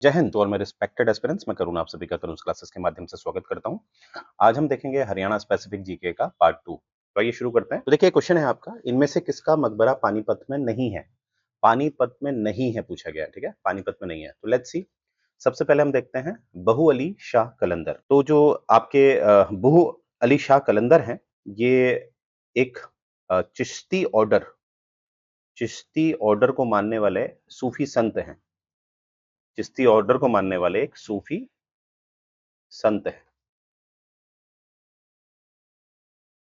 जय हिंद। और मैं रिस्पेक्टेड एस्पिरेंट्स, मैं करुण आप सभी का करुण क्लासेस के माध्यम से स्वागत करता हूं। आज हम देखेंगे हरियाणा स्पेसिफिक जीके का पार्ट 2। तो आइए शुरू करते हैं। तो देखिए, क्वेश्चन है आपका, इनमें से किसका मकबरा पानीपत में नहीं है? पानीपत में नहीं है पूछा गया है, ठीक है, पानीपत में नहीं है। तो लेट्स सी। सबसे पहले हम देखते हैं बहु अली शाह कलंदर। तो जो आपके बहु अली शाह कलंदर हैं, ये एक चिश्ती ऑर्डर को मानने वाले सूफी संत हैं। चिश्ती ऑर्डर को मानने वाले एक सूफी संत है।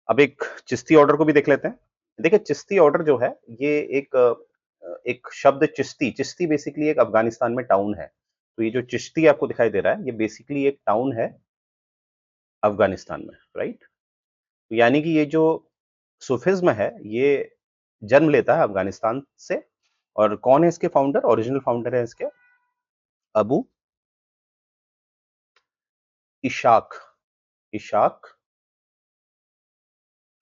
अब एक चिश्ती ऑर्डर को भी देख लेते हैं। देखिए, चिश्ती ऑर्डर जो है, ये एक शब्द चिश्ती, चिश्ती बेसिकली एक अफगानिस्तान में टाउन है। तो ये जो चिश्ती आपको दिखाई दे रहा है, ये बेसिकली एक टाउन है अफगानिस्तान में, राइट। तो यानी कि ये जो सूफिज्म है, ये जन्म लेता है अफगानिस्तान से। और कौन है इसके फाउंडर? ओरिजिनल फाउंडर है इसके अबू इशाक इशाक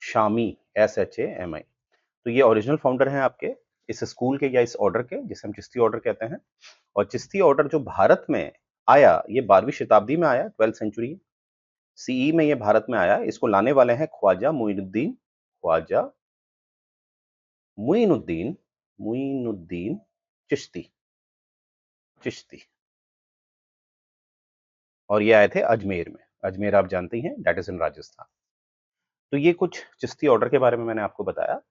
शामी, SHAMI। तो ये ओरिजिनल फाउंडर हैं आपके इस स्कूल के या इस ऑर्डर के, जिसे हम चिश्ती ऑर्डर कहते हैं। और चिश्ती ऑर्डर जो भारत में आया, ये 12वीं शताब्दी में आया, 12th सेंचुरी CE में ये भारत में आया। इसको लाने वाले हैं ख्वाजा मुइनुद्दीन चिश्ती चिश्ती। और ये आए थे अजमेर में। अजमेर आप जानते हैं, दैट इज इन राजस्थान। तो ये कुछ चिश्ती ऑर्डर के बारे में मैंने आपको बताया।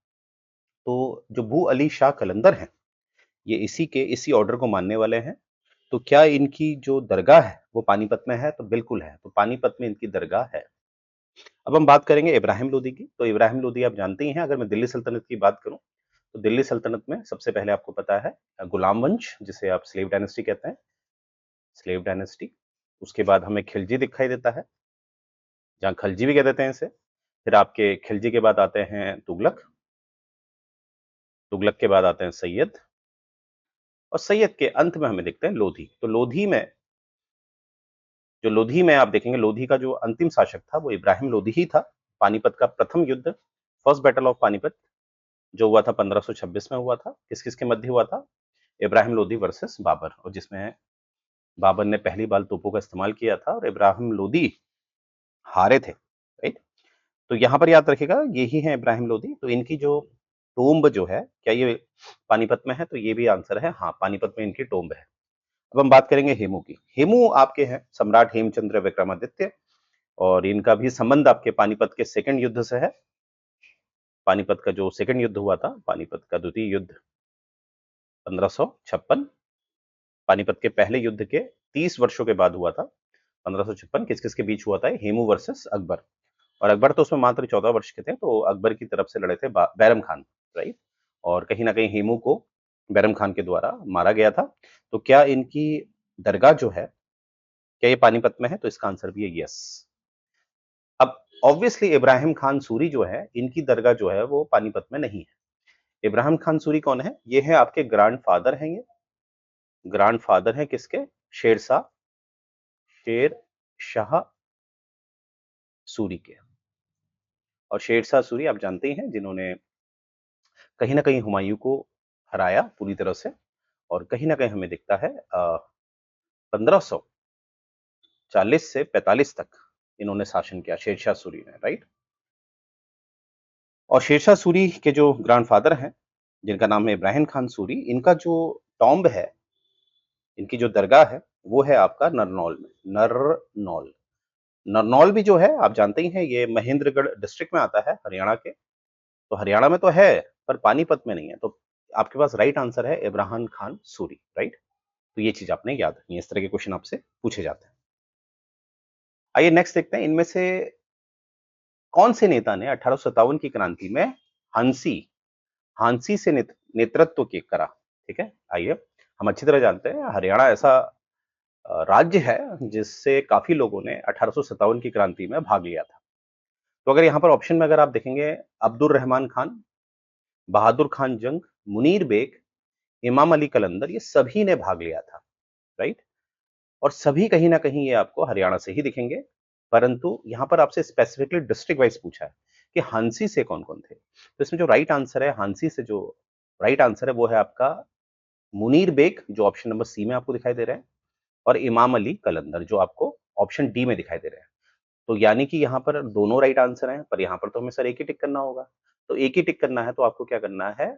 तो जो बू अली शाह कलंदर हैं, ये इसी ऑर्डर को मानने वाले हैं। तो क्या इनकी जो दरगाह है वो पानीपत में है? तो बिल्कुल है। तो पानीपत में इनकी दरगाह है। अब हम बात करेंगे इब्राहिम लोदी की। तो इब्राहिम लोदी आप जानते ही हैं। अगर मैं दिल्ली सल्तनत की बात करूं, तो दिल्ली सल्तनत में सबसे पहले आपको पता है गुलाम वंश, जिसे आप स्लेव डायनेस्टी कहते हैं, स्लेव डायनेस्टी। उसके बाद हमें खिलजी दिखाई देता है, जहां खलजी भी कह देते हैं इसे। फिर आपके खिलजी के बाद आते हैं तुगलक, तुगलक के बाद आते हैं सैयद, और सैयद के अंत में हमें देखते हैं लोधी। तो लोधी में आप देखेंगे, लोधी का जो अंतिम शासक था वो इब्राहिम लोधी ही था। पानीपत का प्रथम युद्ध, फर्स्ट बैटल ऑफ पानीपत, जो हुआ था 1526 में हुआ था। किस किस के मध्य हुआ था? इब्राहिम लोधी वर्सेस बाबर, और जिसमें बाबर ने पहली बार तोपों का इस्तेमाल किया था और इब्राहिम लोधी हारे थे, राइट। तो यहां पर याद रखिएगा, यही है इब्राहिम लोधी। तो इनकी जो टोम्ब जो है, क्या ये पानीपत में है? तो ये भी आंसर है, हाँ, पानीपत में इनकी टोम्ब है। अब हम बात करेंगे हेमू की। हेमू आपके हैं सम्राट हेमचंद्र विक्रमादित्य, और इनका भी संबंध आपके पानीपत के सेकंड युद्ध से है। पानीपत का जो सेकंड युद्ध हुआ था, पानीपत का द्वितीय युद्ध 1556, पानीपत के पहले युद्ध के 30 वर्षों के बाद हुआ था। 1556 किस किस के बीच हुआ था? हेमू वर्सेस अकबर। और अकबर तो उसमें मात्र 14 वर्ष के थे, तो अकबर की तरफ से लड़े थे बैरम खान, राइट। और कहीं ना कहीं हेमू को बैरम खान के द्वारा मारा गया था। तो क्या इनकी दरगाह जो है, क्या ये पानीपत में है? तो इसका आंसर भी है यस। अब ऑब्वियसली इब्राहिम खान सूरी जो है, इनकी दरगाह जो है वो पानीपत में नहीं है। इब्राहिम खान सूरी कौन है? ये है आपके ग्रैंडफादर हैं। ये ग्रैंडफादर हैं किसके? शेर शाह सूरी के। और शेरशाह सूरी आप जानते ही हैं, जिन्होंने कहीं ना कहीं हुमायूं को हराया पूरी तरह से। और कहीं ना कहीं हमें दिखता है 1540 से 45 तक इन्होंने शासन किया, शेरशाह सूरी ने, राइट। और शेरशाह सूरी के जो ग्रैंडफादर हैं, जिनका नाम है इब्राहिम खान सूरी, इनका जो टॉम्ब है, इनकी जो दरगाह है, वो है आपका नरनौल में। नरनौल नरनौल भी जो है, आप जानते ही हैं, ये महेंद्रगढ़ डिस्ट्रिक्ट में आता है हरियाणा के। तो हरियाणा में तो है, पर पानीपत में नहीं है। तो आपके पास राइट आंसर है इब्राहिम खान सूरी, राइट। तो ये चीज आपने याद रखनी है, इस तरह के क्वेश्चन आपसे पूछे जाते हैं। आइए नेक्स्ट देखते हैं, इनमें से कौन से नेता ने 1857 की क्रांति में हांसी हांसी से नेतृत्व के करा? ठीक है, आइए। हम अच्छी तरह जानते हैं, हरियाणा ऐसा राज्य है जिससे काफी लोगों ने 1857 की क्रांति में भाग लिया था। तो अगर यहाँ पर ऑप्शन में अगर आप देखेंगे, अब्दुल रहमान खान, बहादुर खान जंग, मुनीर बेग, इमाम अली कलंदर, ये सभी ने भाग लिया था, राइट। और सभी कहीं ना कहीं ये आपको हरियाणा से ही दिखेंगे। परंतु यहाँ पर आपसे स्पेसिफिकली डिस्ट्रिक्ट वाइज पूछा है कि हांसी से कौन कौन थे। तो इसमें जो राइट आंसर है, हांसी से जो राइट आंसर है, वो है आपका मुनीर बेग, जो ऑप्शन नंबर सी में आपको दिखाई दे रहा है। और इमाम अली कलंदर, जो आपको ऑप्शन डी में दिखाई दे रहे हैं। तो यानी कि यहाँ पर दोनों राइट आंसर हैं, पर यहाँ पर तो हमें सर एक ही टिक करना होगा। तो एक ही टिक करना है तो आपको क्या करना है,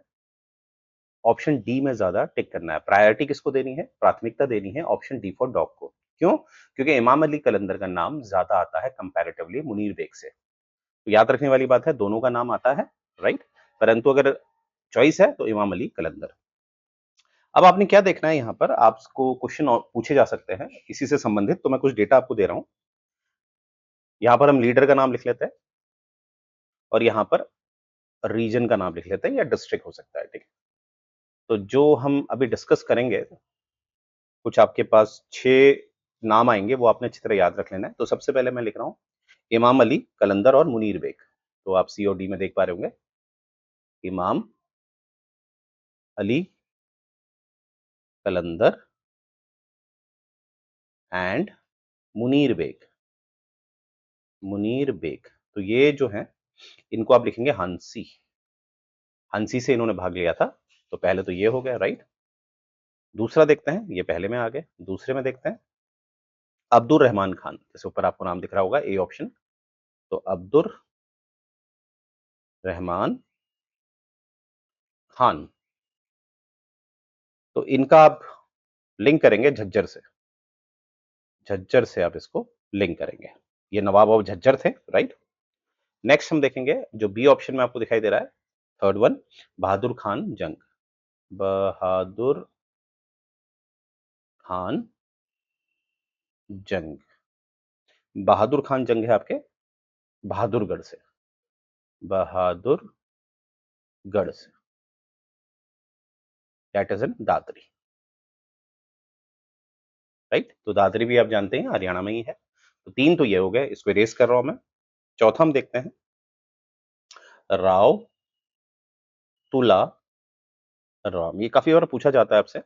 ऑप्शन डी में ज्यादा टिक करना है। प्रायोरिटी किसको देनी है, प्राथमिकता देनी है ऑप्शन डी फॉर डॉग को। क्यों? क्योंकि इमाम अली कलंदर का नाम ज्यादा आता है कंपैरेटिवली मुनीर बेग से। तो याद रखने वाली बात है, दोनों का नाम आता है, राइट, परंतु अगर चॉइस है तो इमाम अली कलंदर। अब आपने क्या देखना है, यहाँ पर आपको क्वेश्चन पूछे जा सकते हैं इसी से संबंधित, तो मैं कुछ डेटा आपको दे रहा हूं। यहाँ पर हम लीडर का नाम लिख लेते हैं और यहाँ पर रीजन का नाम लिख लेते हैं, या डिस्ट्रिक्ट हो सकता है, ठीक है। तो जो हम अभी डिस्कस करेंगे, कुछ आपके पास 6 नाम आएंगे, वो आपने अच्छी तरह याद रख लेना है। तो सबसे पहले मैं लिख रहा हूँ इमाम अली कलंदर और मुनीर बेग। तो आप सी और डी में देख पा रहे होंगे, इमाम अली कलंदर एंड मुनीर बेग। मुनीर बेग, तो ये जो है इनको आप लिखेंगे हंसी। हंसी से इन्होंने भाग लिया था, तो पहले तो ये हो गया, राइट। दूसरा देखते हैं, ये पहले में आ गए। दूसरे में देखते हैं अब्दुल रहमान खान, जैसे ऊपर आपको नाम दिख रहा होगा, ए ऑप्शन। तो अब्दुल रहमान खान, तो इनका आप लिंक करेंगे झज्जर से। झज्जर से आप इसको लिंक करेंगे, ये नवाब ऑफ झज्जर थे, राइट। नेक्स्ट हम देखेंगे जो बी ऑप्शन में आपको दिखाई दे रहा है, थर्ड वन, बहादुर खान जंग। बहादुर खान जंग, बहादुर खान जंग है आपके बहादुरगढ़ से। बहादुरगढ़ से, that is in Dadri, right. तो दादरी भी आप जानते हैं हरियाणा में ही है। तो 3 तो ये हो गए, इसको रेस कर रहा हूं मैं। चौथा हम देखते हैं राव तुला राम, ये काफी बार पूछा जाता है आपसे।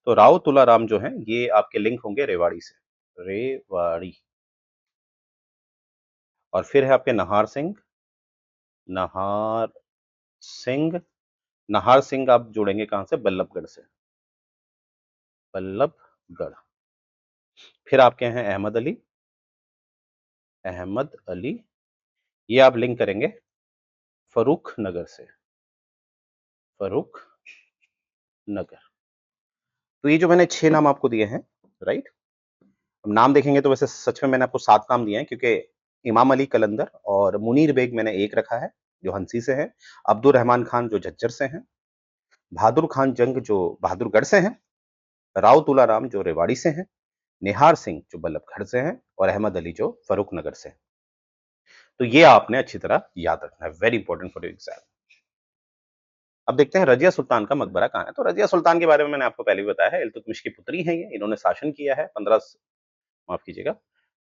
तो राव तुला राम जो है ये आपके लिंक होंगे रेवाड़ी से, रेवाड़ी। और फिर है आपके नहार सिंह। नहार सिंह, नहार सिंह आप जोड़ेंगे कहां से, बल्लभगढ़ से, बल्लभगढ़। फिर आपके हैं अहमद अली। अहमद अली, ये आप लिंक करेंगे फरूख नगर से, फरूख नगर। तो ये जो मैंने 6 नाम आपको दिए हैं, राइट। अब नाम देखेंगे तो वैसे सच में मैंने आपको 7 नाम दिए हैं, क्योंकि इमाम अली कलंदर और मुनीर बेग मैंने एक रखा है जो हंसी से है, अब्दुल रहमान खान जो झज्जर से हैं, बहादुर खान जंग जो बहादुरगढ़ से हैं, राव तुला राम जो रेवाड़ी से हैं, निहार सिंह जो बल्लभगढ़ से हैं, और अहमद अली जो फरूख नगर से हैं। तो ये आपने अच्छी तरह याद रखना है, very important for your exam. अब देखते हैं रजिया सुल्तान का मकबरा कहाँ है। तो रजिया सुल्तान के बारे में मैंने आपको पहले भी बताया है, इल्तुतमिश की पुत्री है ये, इन्होंने शासन किया है 15, माफ कीजिएगा,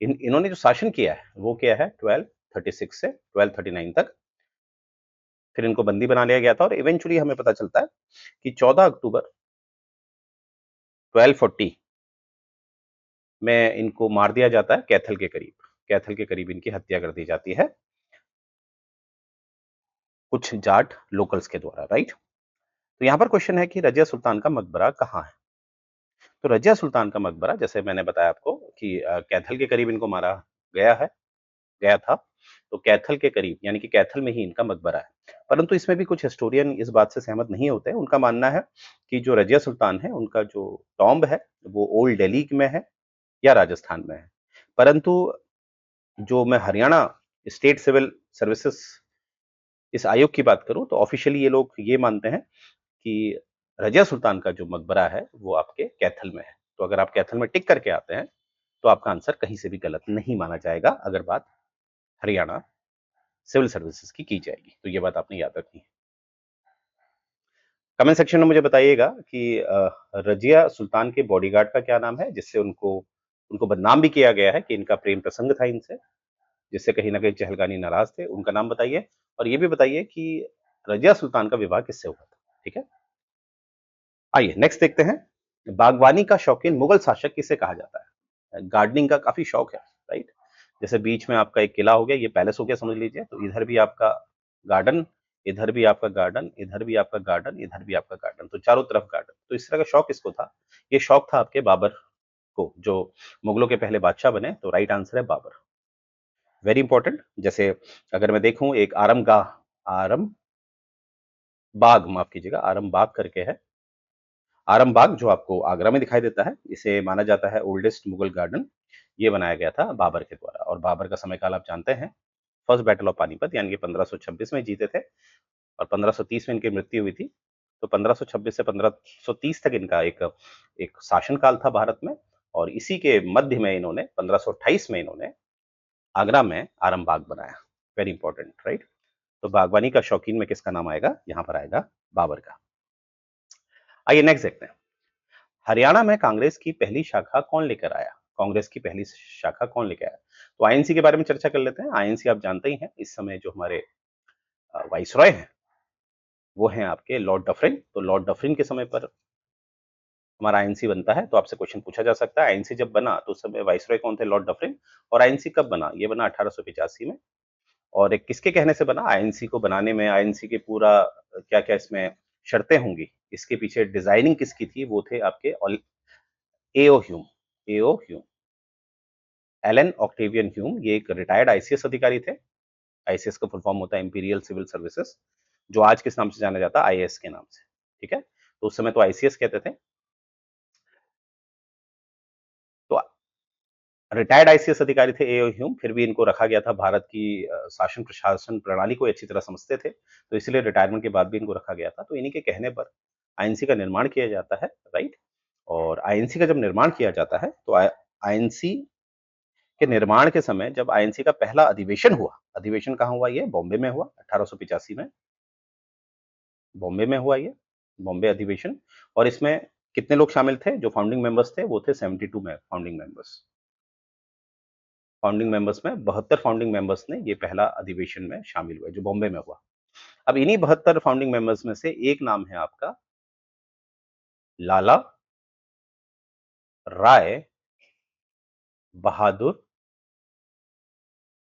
इन्होंने जो शासन किया है वो क्या है 1236 से 1239 तक। फिर इनको बंदी बना लिया गया था, और इवेंचुअली हमें पता चलता है कि 14 अक्टूबर 1240 में इनको मार दिया जाता है कैथल के करीब। कैथल के करीब इनकी हत्या कर दी जाती है कुछ जाट लोकल्स के द्वारा, राइट। तो यहां पर क्वेश्चन है कि रजिया सुल्तान का मकबरा कहाँ है। तो रजिया सुल्तान का मकबरा, जैसे मैंने बताया आपको कि कैथल के करीब इनको मारा गया है, गया था। तो कैथल के करीब यानी कि कैथल में ही इनका मकबरा है। परंतु इसमें भी कुछ हिस्टोरियन इस बात से सहमत नहीं होते हैं। उनका मानना है कि जो रजिया सुल्तान है उनका जो टॉम्ब है वो ओल्ड दिल्ली में है या राजस्थान में है। परंतु जो मैं हरियाणा स्टेट सिविल सर्विसेज इस आयोग की बात करूं, तो ऑफिशियली ये लोग ये मानते हैं कि रजिया सुल्तान का जो मकबरा है वो आपके कैथल में है। तो अगर आप कैथल में टिक करके आते हैं तो आपका आंसर कहीं से भी गलत नहीं माना जाएगा, अगर बात हरियाणा सिविल सर्विसेज की जाएगी। तो ये बात आपने याद रखनी है। कमेंट सेक्शन में मुझे बताइएगा कि रजिया सुल्तान के बॉडीगार्ड का क्या नाम है, जिससे उनको उनको बदनाम भी किया गया है कि इनका प्रेम प्रसंग था इनसे, जिससे कहीं ना कहीं चहलगानी नाराज थे। उनका नाम बताइए, और ये भी बताइए कि रजिया सुल्तान का विवाह किससे हुआ था, ठीक है। आइए नेक्स्ट देखते हैं, बागवानी का शौकीन मुगल शासक किसे कहा जाता है। गार्डनिंग का काफी शौक है, राइट। जैसे बीच में आपका एक किला हो गया, ये पैलेस हो गया समझ लीजिए। तो इधर भी आपका गार्डन, इधर भी आपका गार्डन, इधर भी आपका गार्डन, इधर भी आपका गार्डन, तो चारों तरफ गार्डन। तो इस तरह का शौक इसको था। ये शौक था आपके बाबर को जो मुगलों के पहले बादशाह बने, तो राइट आंसर है बाबर। Very important. जैसे अगर मैं देखूं, एक आरम बाग, माफ कीजिएगा, आरम बाग करके है। आरम बाग जो आपको आगरा में दिखाई देता है, इसे माना जाता है ओल्डेस्ट मुगल गार्डन। ये बनाया गया था बाबर के द्वारा, और बाबर का समय काल आप जानते हैं, फर्स्ट बैटल ऑफ पानीपत यानी कि 1526 में जीते थे, और 1530 में इनकी मृत्यु हुई थी। तो 1526 से 1530 तक इनका एक एक शासनकाल था भारत में, और इसी के मध्य में इन्होंने 1528 में इन्होंने आगरा में आरम बाग बनाया। Very important, right. तो बागवानी का शौकीन में किसका नाम आएगा? यहां पर आएगा बाबर का। आइए नेक्स्ट देखते हैं। हरियाणा में कांग्रेस की पहली शाखा कौन लेकर आया? कांग्रेस की पहली शाखा कौन लेकर आया? तो आईएनसी के बारे में चर्चा कर लेते हैं। आईएनसी आप जानते ही हैं, इस समय जो हमारे वाइसरॉय हैं वो हैं आपके लॉर्ड डफरिन। तो लॉर्ड डफरिन के समय पर हमारा आईएनसी बनता है। तो आपसे क्वेश्चन पूछा जा सकता है, आईएनसी जब बना तो उस समय वाइसरॉय कौन थे? Lord Dufferin. और आईएनसी कब बना? ये बना 1885 में। और एक किसके कहने से बना? आईएनसी को बनाने में, आईएनसी के पूरा क्या क्या इसमें शर्तें होंगी, इसके पीछे डिजाइनिंग किसकी थी? वो थे आपके एओ ह्यूम। एओ ह्यूम, एलन ऑक्टेवियन ह्यूम। ये एक रिटायर्ड आईसीएस अधिकारी थे। आईसीएस का फुल फॉर्म होता है इंपीरियल सिविल सर्विसेज, जो आज किस नाम से जाना जाता है? आईएएस के नाम से। ठीक है, तो उस समय तो आईसीएस कहते थे। तो रिटायर्ड आईसीएस अधिकारी थे एओ ह्यूम, फिर भी इनको रखा गया था। भारत की शासन प्रशासन प्रणाली को अच्छी तरह समझते थे, तो इसलिए रिटायरमेंट के बाद भी इनको रखा गया था। तो इन्हीं के कहने पर आईएनसी का निर्माण किया जाता है, राइट। और आईएनसी का जब निर्माण किया जाता है, तो आईएनसी के निर्माण के समय जब आईएनसी का पहला अधिवेशन हुआ, अधिवेशन कहाँ हुआ? ये बॉम्बे में हुआ, 1885 में बॉम्बे में हुआ ये बॉम्बे अधिवेशन। और इसमें कितने लोग शामिल थे? जो फाउंडिंग मेंबर्स थे वो थे 72 में फाउंडिंग मेंबर्स। फाउंडिंग मेंबर्स में 72 फाउंडिंग मेंबर्स ने ये पहला अधिवेशन में शामिल हुए, जो बॉम्बे में हुआ। अब इन्हीं 72 फाउंडिंग मेंबर्स में से एक नाम है आपका लाला राय बहादुर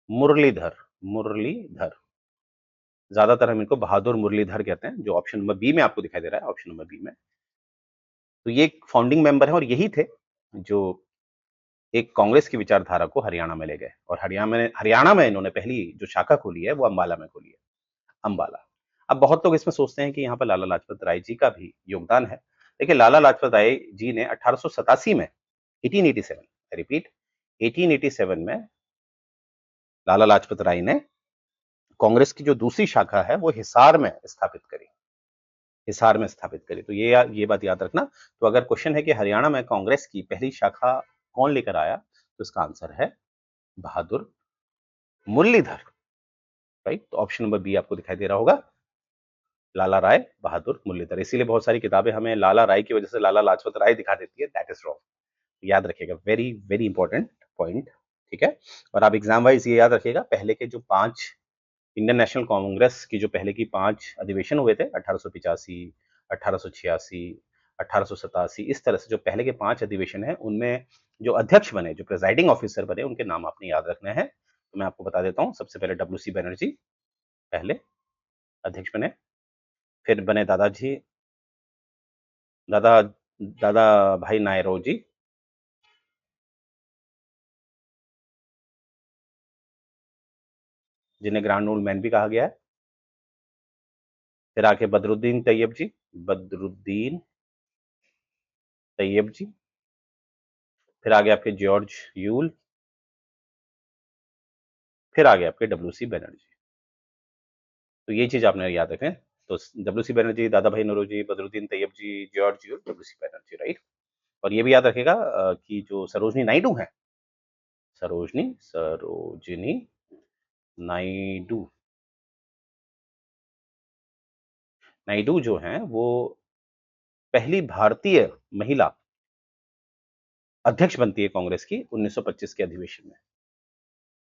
मुरलीधर। मुरलीधर, ज्यादातर हम इनको बहादुर मुरलीधर कहते हैं, जो ऑप्शन नंबर बी में आपको दिखाई दे रहा है, ऑप्शन नंबर बी में। तो ये फाउंडिंग मेंबर है, और यही थे जो एक कांग्रेस की विचारधारा को हरियाणा में ले गए। और हरियाणा में इन्होंने पहली जो शाखा खोली है वो अंबाला में खोली है, अंबाला। अब बहुत लोग इसमें सोचते हैं कि यहाँ पर लाला लाजपत राय जी का भी योगदान है। देखिए, लाला लाजपत राय जी ने 1887 में, 1887, रिपीट, 1887 में लाला लाजपत राय ने कांग्रेस की जो दूसरी शाखा है वो हिसार में स्थापित करी। हिसार में स्थापित करी। तो ये बात याद रखना। तो अगर क्वेश्चन है कि हरियाणा में कांग्रेस की पहली शाखा कौन लेकर आया, तो इसका आंसर है बहादुर मुरलीधर, राइट। तो ऑप्शन नंबर बी आपको दिखाई दे रहा होगा, लाला राय बहादुर मुरलीधर। इसीलिए बहुत सारी किताबें हमें लाला राय की वजह से लाला लाजपत राय दिखा देती है, दैट इज रॉन्ग। याद रखिएगा, वेरी वेरी इंपॉर्टेंट पॉइंट। ठीक है, और आप एग्जाम वाइज ये याद रखिएगा, पहले के जो 5 इंडियन नेशनल कांग्रेस की जो पहले की 5 अधिवेशन हुए थे, 1885, 1886, 1887, इस तरह से जो पहले के 5 अधिवेशन हैं, उनमें जो अध्यक्ष बने, जो प्रिजाइडिंग ऑफिसर बने, उनके नाम आपने याद रखने हैं। तो मैं आपको बता देता हूँ। सबसे पहले डब्ल्यू सी बनर्जी पहले अध्यक्ष बने, फिर बने दादा दादा भाई नायरोजी, जिन्हें ग्रांड ओल्ड मैन भी कहा गया है। फिर आके बदरुद्दीन तैयब जी, बदरुद्दीन तैयब जी। फिर आगे आपके जॉर्ज यूल। फिर आगे आपके डब्ल्यू सी बनर्जी। तो ये चीज आपने याद रखें। तो W C Bonnerjee, Dadabhai Naoroji, Badruddin Tyabji, George Yule, W C Bonnerjee, right. और ये भी याद रखेगा कि जो सरोजनी नायडू है, सरोजनी नायडू, नायडू जो हैं वो पहली भारतीय महिला अध्यक्ष बनती है कांग्रेस की 1925 के अधिवेशन में।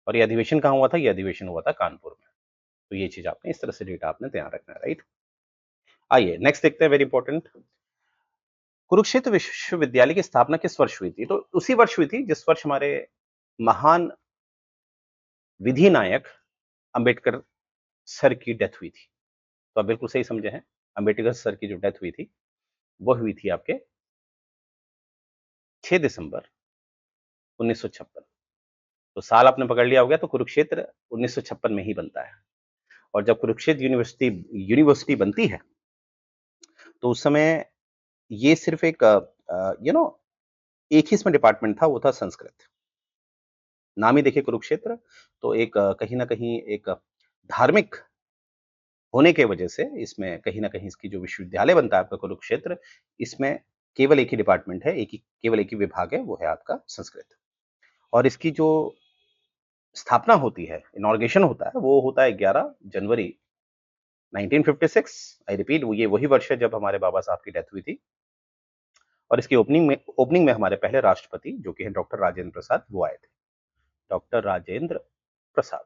और ये अधिवेशन कहाँ हुआ था? ये अधिवेशन हुआ था कानपुर में। तो ये चीज आपने इस तरह से डेटा आपने ध्यान रखना है, राइट। आइए नेक्स्ट देखते हैं, वेरी इंपॉर्टेंट। कुरुक्षेत्र विश्वविद्यालय की स्थापना किस वर्ष हुई थी? तो उसी वर्ष हुई थी जिस वर्ष हमारे महान विधि नायक अंबेडकर सर की डेथ हुई थी। तो आप बिल्कुल सही समझे हैं, अंबेडकर सर की जो डेथ हुई थी वो हुई थी आपके 6 दिसंबर 1956। तो साल आपने पकड़ लिया हो गया, तो कुरुक्षेत्र 1956 में ही बनता है। और जब कुरुक्षेत्र यूनिवर्सिटी यूनिवर्सिटी बनती है, तो उस समय ये सिर्फ एक यू नो एक ही इसमें डिपार्टमेंट था, वो था संस्कृत। नाम ही देखिए कुरुक्षेत्र, तो एक कहीं न कहीं एक धार्मिक होने के वजह से इसमें कहीं न कहीं इसकी जो विश्वविद्यालय बनता है आपका कुरुक्षेत्र, इसमें केवल एक ही डिपार्टमेंट है, केवल एक ही विभाग है, वो है आपका संस्कृत। और इसकी जो स्थापना होती है, इनॉर्गेशन होता है, वो होता है 11 जनवरी 1956। आई रिपीट, वो ये वही वर्ष है जब हमारे बाबा साहब की डेथ हुई थी। और इसकी ओपनिंग में हमारे पहले राष्ट्रपति जो कि हैं डॉक्टर राजेंद्र प्रसाद, वो आए थे। डॉक्टर राजेंद्र प्रसाद।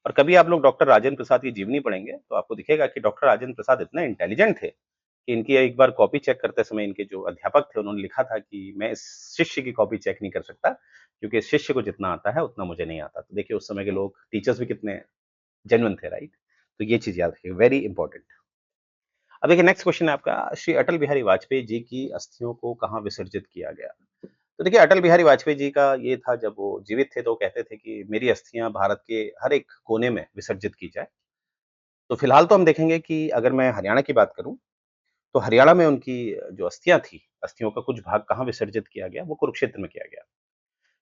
और कभी आप लोग डॉक्टर राजेंद्र प्रसाद की जीवनी पढ़ेंगे तो आपको दिखेगा कि डॉक्टर राजेंद्र प्रसाद इतने इंटेलिजेंट थे कि इनकी एक बार कॉपी चेक करते समय इनके जो अध्यापक थे उन्होंने लिखा था कि मैं इस शिष्य की कॉपी चेक नहीं कर सकता, क्योंकि इस शिष्य को जितना आता है उतना मुझे नहीं आता। तो देखिए उस समय के लोग, टीचर्स भी कितने जेन्युइन थे, राइट? तो ये चीज याद रखिए, वेरी इंपॉर्टेंट। अब देखिए नेक्स्ट क्वेश्चन है आपका, श्री अटल बिहारी वाजपेयी जी की अस्थियों को कहाँ विसर्जित किया गया? तो देखिए अटल बिहारी वाजपेयी जी का ये था, जब वो जीवित थे तो वो कहते थे कि मेरी अस्थियां भारत के हर एक कोने में विसर्जित की जाए। तो फिलहाल तो हम देखेंगे कि अगर मैं हरियाणा की बात करूं, तो हरियाणा में उनकी जो अस्थियां थी, अस्थियों का कुछ भाग कहाँ विसर्जित किया गया, वो कुरुक्षेत्र में किया गया।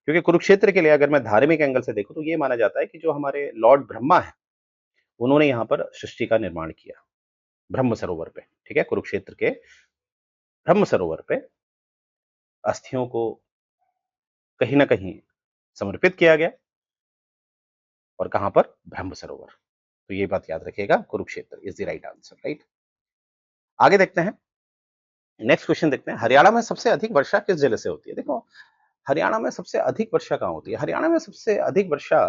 क्योंकि कुरुक्षेत्र के लिए अगर मैं धार्मिक एंगल से देखूं तो ये माना जाता है कि जो हमारे लॉर्ड ब्रह्मा है, उन्होंने यहाँ पर सृष्टि का निर्माण किया, ब्रह्म सरोवर पे। ठीक है, कुरुक्षेत्र के ब्रह्म सरोवर पे अस्थियों को कहीं ना कहीं समर्पित किया गया। और कहां पर? ब्रह्म सरोवर। तो ये बात याद रखिएगा, Kurukshetra is the right answer, right? आगे देखते हैं, नेक्स्ट क्वेश्चन देखते हैं, हरियाणा में सबसे अधिक वर्षा किस जिले से होती है? देखो, हरियाणा में सबसे अधिक वर्षा कहाँ होती है? हरियाणा में सबसे अधिक वर्षा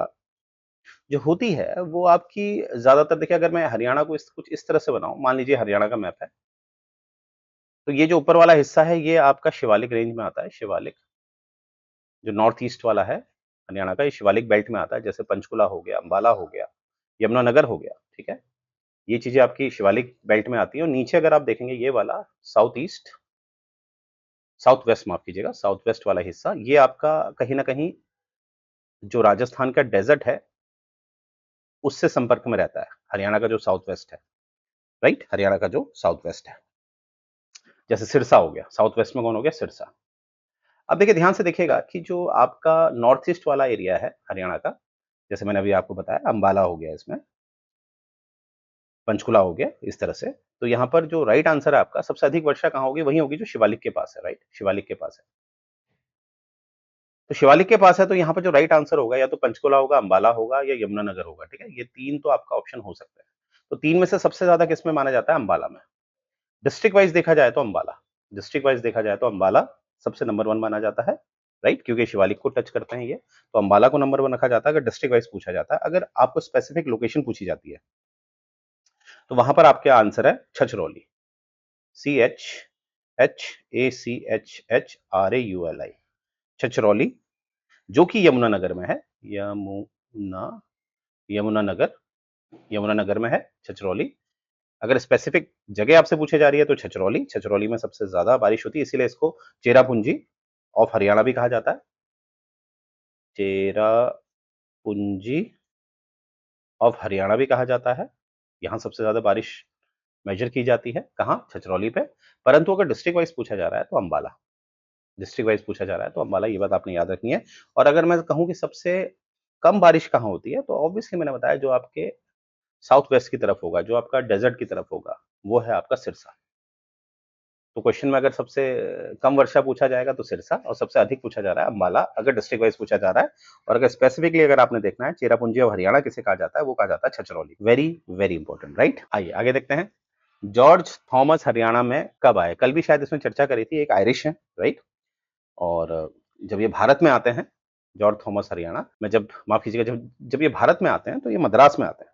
जो होती है वो आपकी ज्यादातर, देखिए अगर मैं हरियाणा को कुछ इस तरह से बनाऊं, मान लीजिए हरियाणा का मैप है, तो ये जो ऊपर वाला हिस्सा है ये आपका शिवालिक रेंज में आता है। शिवालिक जो नॉर्थ ईस्ट वाला है हरियाणा का, ये शिवालिक बेल्ट में आता है। जैसे पंचकुला हो गया, अंबाला हो गया, यमुनानगर हो गया, ठीक है, ये चीजें आपकी शिवालिक बेल्ट में आती है। और नीचे अगर आप देखेंगे ये वाला साउथ ईस्ट, साउथ वेस्ट, माफ कीजिएगा, साउथ वेस्ट वाला हिस्सा, ये आपका कहीं ना कहीं जो राजस्थान का डेजर्ट है उससे संपर्क में रहता है, हरियाणा का जो साउथ वेस्ट है, राइट? हरियाणा का जो साउथ वेस्ट है, जैसे सिरसा हो गया, साउथ वेस्ट में कौन हो गया? सिरसा। अब देखिए ध्यान से देखिएगा कि जो आपका नॉर्थ ईस्ट वाला एरिया है हरियाणा का, जैसे मैंने अभी आपको बताया, अंबाला हो गया, इसमें पंचकुला हो गया, इस तरह से। तो यहाँ पर जो राइट आंसर है आपका, सबसे अधिक वर्षा कहाँ होगी? वहीं होगी जो शिवालिक के पास है, राइट? शिवालिक के पास है। तो शिवालिक के पास है, तो यहाँ पर जो राइट आंसर होगा या तो पंचकुला होगा, अंबाला होगा, या यमुनानगर होगा। ठीक है, ये तीन तो आपका ऑप्शन हो सकता है। तो तीन में से सबसे ज्यादा किस में माना जाता है? अंबाला में। डिस्ट्रिक्ट वाइज देखा जाए तो अंबाला, डिस्ट्रिक्ट वाइज देखा जाए तो अंबाला सबसे नंबर वन माना जाता है, राइट? क्योंकि शिवालिक को टच करते हैं ये, तो अंबाला को नंबर वन रखा जाता है अगर डिस्ट्रिक्ट वाइज पूछा जाता है। अगर आपको स्पेसिफिक लोकेशन पूछी जाती है तो वहां पर आपका आंसर है छछरौली, CHHACHHRAULI, छछरौली, जो कि यमुनानगर में है। यमुनानगर, यमुनानगर में है छछरौली। अगर स्पेसिफिक जगह आपसे पूछे जा रही है तो छछरौली, छछरौली में सबसे ज्यादा बारिश होती है, इसीलिए इसको चेरापूंजी ऑफ हरियाणा भी कहा जाता है। चेरापूंजी ऑफ हरियाणा भी कहा जाता है। यहाँ सबसे ज्यादा बारिश मेजर की जाती है, कहाँ? छछरौली पे। परंतु अगर डिस्ट्रिक्ट वाइज पूछा जा रहा है तो अंबाला, डिस्ट्रिक्ट वाइज पूछा जा रहा है तो अंबाला, ये बात आपने याद रखनी है। और अगर मैं कहूँ कि सबसे कम बारिश कहाँ होती है, तो ऑब्वियसली मैंने बताया जो आपके साउथ वेस्ट की तरफ होगा, जो आपका डेजर्ट की तरफ होगा, वो है आपका सिरसा। तो क्वेश्चन में अगर सबसे कम वर्षा पूछा जाएगा तो सिरसा, और सबसे अधिक पूछा जा रहा है अंबाला, अगर डिस्ट्रिक्ट वाइज पूछा जा रहा है। और अगर स्पेसिफिकली अगर आपने देखना है चेरापूंजी और हरियाणा किसे कहा जाता है, वो कहा जाता है Chhachhrauli. Very very important, right? आइए आगे देखते हैं, जॉर्ज थॉमस हरियाणा में कब आए? कल भी शायद इसमें चर्चा करी थी, एक आयरिश है, राइट? और जब ये भारत में आते हैं, जॉर्ज थॉमस हरियाणा में, जब माफ कीजिएगा, जब जब ये भारत में आते हैं तो ये मद्रास में आते हैं।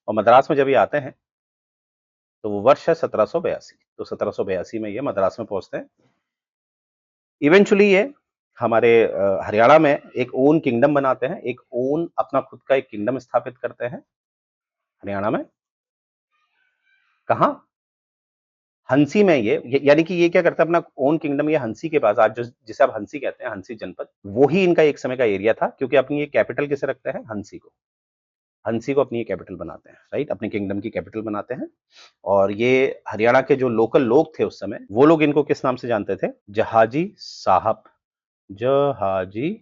और मद्रास में जब ये आते हैं तो वो वर्ष है 1782। तो 1782 में ये मद्रास में पहुंचते हैं। इवेंचुअली ये हमारे हरियाणा में एक ओन किंगडम बनाते हैं, एक ओन अपना खुद का एक किंगडम स्थापित करते हैं हरियाणा में। कहा? हंसी में यानी कि ये क्या करता है, अपना ओन किंगडम ये हंसी के पास, आज जिसे आप हंसी कहते हैं, हंसी जनपद, वो ही इनका एक समय का एरिया था, क्योंकि अपनी ये कैपिटल किसे रखते हैं, हंसी को। हंसी को अपनी ये कैपिटल बनाते हैं, राइट, अपने किंगडम की कैपिटल बनाते हैं। और ये हरियाणा के जो लोकल लोग थे उस समय, वो लोग इनको किस नाम से जानते थे, जहाजी साहब, जहाजी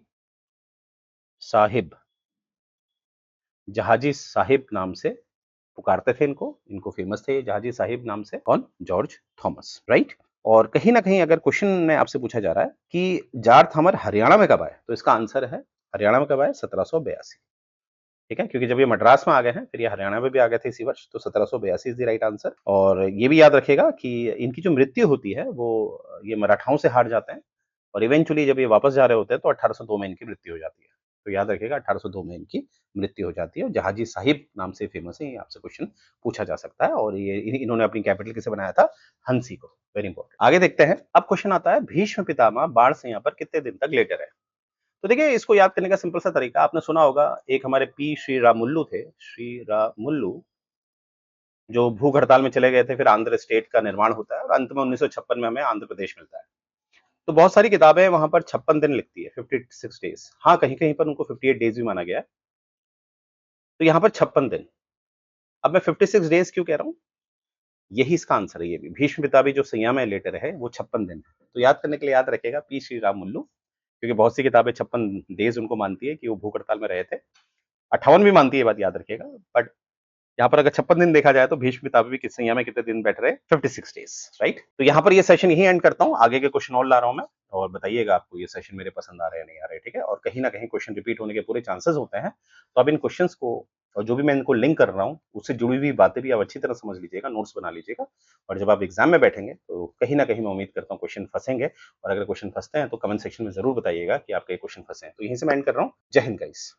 साहिब, जहाजी साहिब नाम से पुकारते थे इनको। इनको फेमस थे जहाजी साहिब नाम से, कौन, जॉर्ज थॉमस, राइट। और कहीं ना कहीं अगर क्वेश्चन में आपसे पूछा जा रहा है कि जार थमर हरियाणा में कब आए, तो इसका आंसर है हरियाणा में कब आए, 1782। ठीक है, क्योंकि जब ये मद्रास में आ गए हैं, फिर ये हरियाणा में भी आ गए थे इसी वर्ष, तो 1782 इज द राइट आंसर। और ये भी याद रखेगा कि इनकी जो मृत्यु होती है वो, ये मराठाओं से हार जाते हैं, और इवेंचुअली जब ये वापस जा रहे होते हैं तो 1802 में इनकी मृत्यु हो जाती है। तो याद रखिएगा 1802 में इनकी मृत्यु हो जाती है। जहाजी साहिब नाम से फेमस है, ये आपसे क्वेश्चन पूछा जा सकता है। और ये इन्होंने अपनी कैपिटल किसे बनाया था, हंसी को। Very important. आगे देखते हैं। अब क्वेश्चन आता है, भीष्म पितामह बाण संया पर कितने दिन तक लेटे रहे। तो देखिए, इसको याद करने का सिंपल सा तरीका आपने सुना होगा, एक हमारे पी श्री रामुल्लू थे, श्री रामुल्लू, जो भूख हड़ताल में चले गए थे, फिर आंध्र स्टेट का निर्माण होता है और अंत में 1956 में हमें आंध्र प्रदेश मिलता है। तो बहुत सारी किताबें वहां पर 56 दिन लिखती है, 56 डेज। हाँ, कहीं कहीं पर उनको 58 डेज भी माना गया है। तो यहाँ पर 56 दिन। अब मैं 56 डेज क्यों कह रहा हूँ, यही इसका आंसर है। ये भी भीष्म पितामह जो संया में लेटे रहे वो 56 दिन है। तो याद करने के लिए याद रखेगा पी श्री रामुल्लू, क्योंकि बहुत सी किताबें 56 डेज उनको मानती है कि वो भूख हड़ताल में रहे थे। 58 भी मानती है, बात याद रखिएगा। बट यहाँ पर अगर 56 दिन देखा जाए तो भीष्म पितामह भी किस संया में कितने दिन बैठ रहे, 56 डेज, राइट। तो यहाँ पर ये सेशन यही एंड करता हूँ, आगे के क्वेश्चन और ला रहा हूँ मैं, और बताइएगा आपको ये सेशन मेरे पसंद आ रहे हैं नहीं आ रहे, ठीक है। और कहीं ना कहीं क्वेश्चन रिपीट होने के पूरे चांसेस होते हैं, तो अब इन क्वेश्चंस को, और जो भी मैं इनको लिंक कर रहा हूँ, उससे जुड़ी हुई बातें भी आप अच्छी तरह समझ लीजिएगा, नोट्स बना लीजिएगा। और जब आप एग्जाम में बैठेंगे तो कहीं ना कहीं मैं उम्मीद करता हूँ क्वेश्चन फंसेंगे। और अगर क्वेश्चन फंसते हैं तो कमेंट सेक्शन में जरूर बताइएगा कि आपके क्वेश्चन फंसे हैं। तो यहीं से मैं एंड कर रहा हूँ। जय हिंद गाइस।